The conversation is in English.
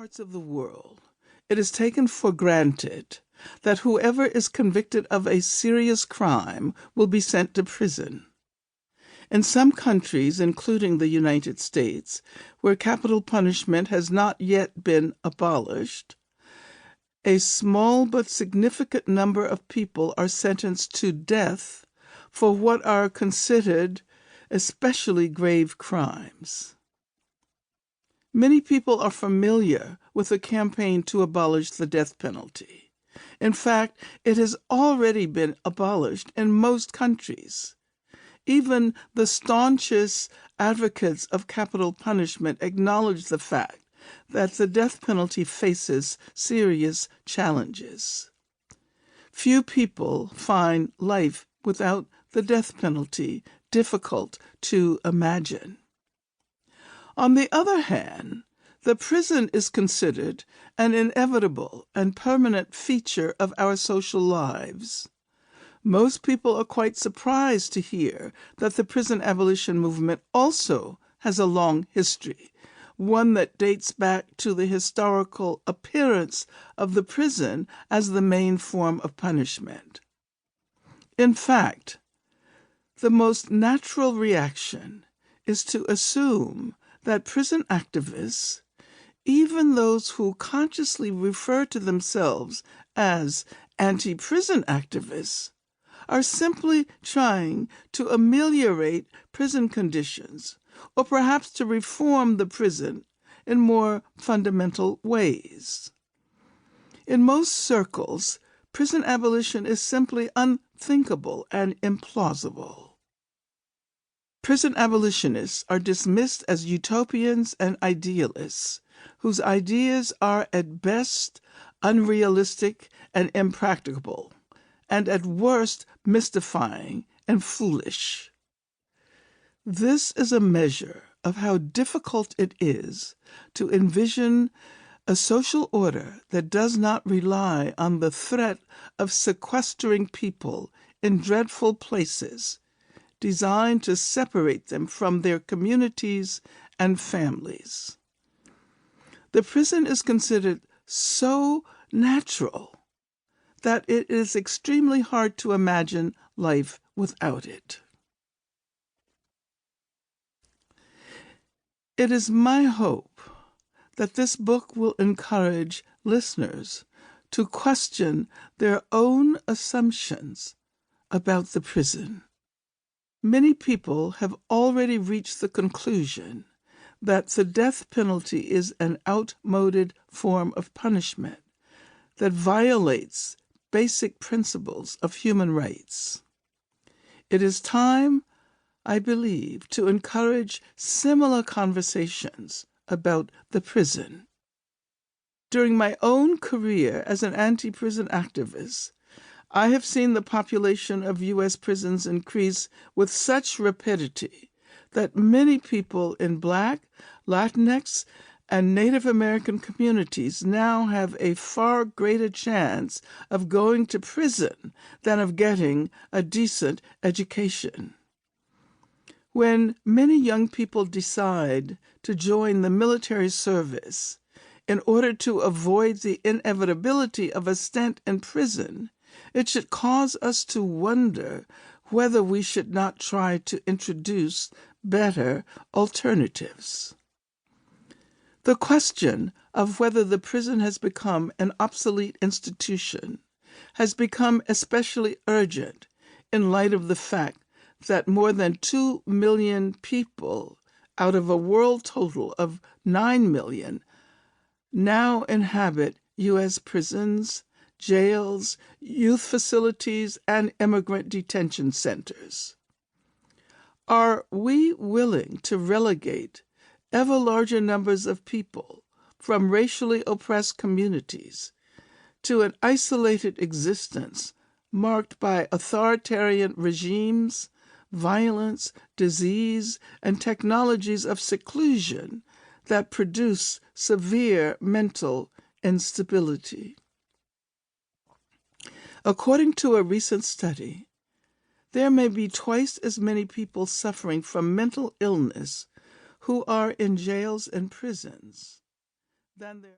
parts of the world, it is taken for granted that whoever is convicted of a serious crime will be sent to prison. In some countries, including the United States, where capital punishment has not yet been abolished, a small but significant number of people are sentenced to death for what are considered especially grave crimes. Many people are familiar with the campaign to abolish the death penalty. In fact, it has already been abolished in most countries. Even the staunchest advocates of capital punishment acknowledge the fact that the death penalty faces serious challenges. Few people find life without the death penalty difficult to imagine. On the other hand, the prison is considered an inevitable and permanent feature of our social lives. Most people are quite surprised to hear that the prison abolition movement also has a long history, one that dates back to the historical appearance of the prison as the main form of punishment. In fact, the most natural reaction is to assume that prison activists, even those who consciously refer to themselves as anti-prison activists, are simply trying to ameliorate prison conditions, or perhaps to reform the prison in more fundamental ways. In most circles, prison abolition is simply unthinkable and implausible. Prison abolitionists are dismissed as utopians and idealists, whose ideas are at best unrealistic and impracticable, and at worst mystifying and foolish. This is a measure of how difficult it is to envision a social order that does not rely on the threat of sequestering people in dreadful places designed to separate them from their communities and families. The prison is considered so natural that it is extremely hard to imagine life without it. It is my hope that this book will encourage listeners to question their own assumptions about the prison. Many people have already reached the conclusion that the death penalty is an outmoded form of punishment that violates basic principles of human rights. It is time, I believe, to encourage similar conversations about the prison. During my own career as an anti-prison activist, I have seen the population of U.S. prisons increase with such rapidity that many people in Black, Latinx, and Native American communities now have a far greater chance of going to prison than of getting a decent education. When many young people decide to join the military service in order to avoid the inevitability of a stint in prison, it should cause us to wonder whether we should not try to introduce better alternatives. The question of whether the prison has become an obsolete institution has become especially urgent in light of the fact that more than 2 million people out of a world total of 9 million now inhabit U.S. prisons, jails, youth facilities, and immigrant detention centers. Are we willing to relegate ever larger numbers of people from racially oppressed communities to an isolated existence marked by authoritarian regimes, violence, disease, and technologies of seclusion that produce severe mental instability? According to a recent study, there may be twice as many people suffering from mental illness who are in jails and prisons than there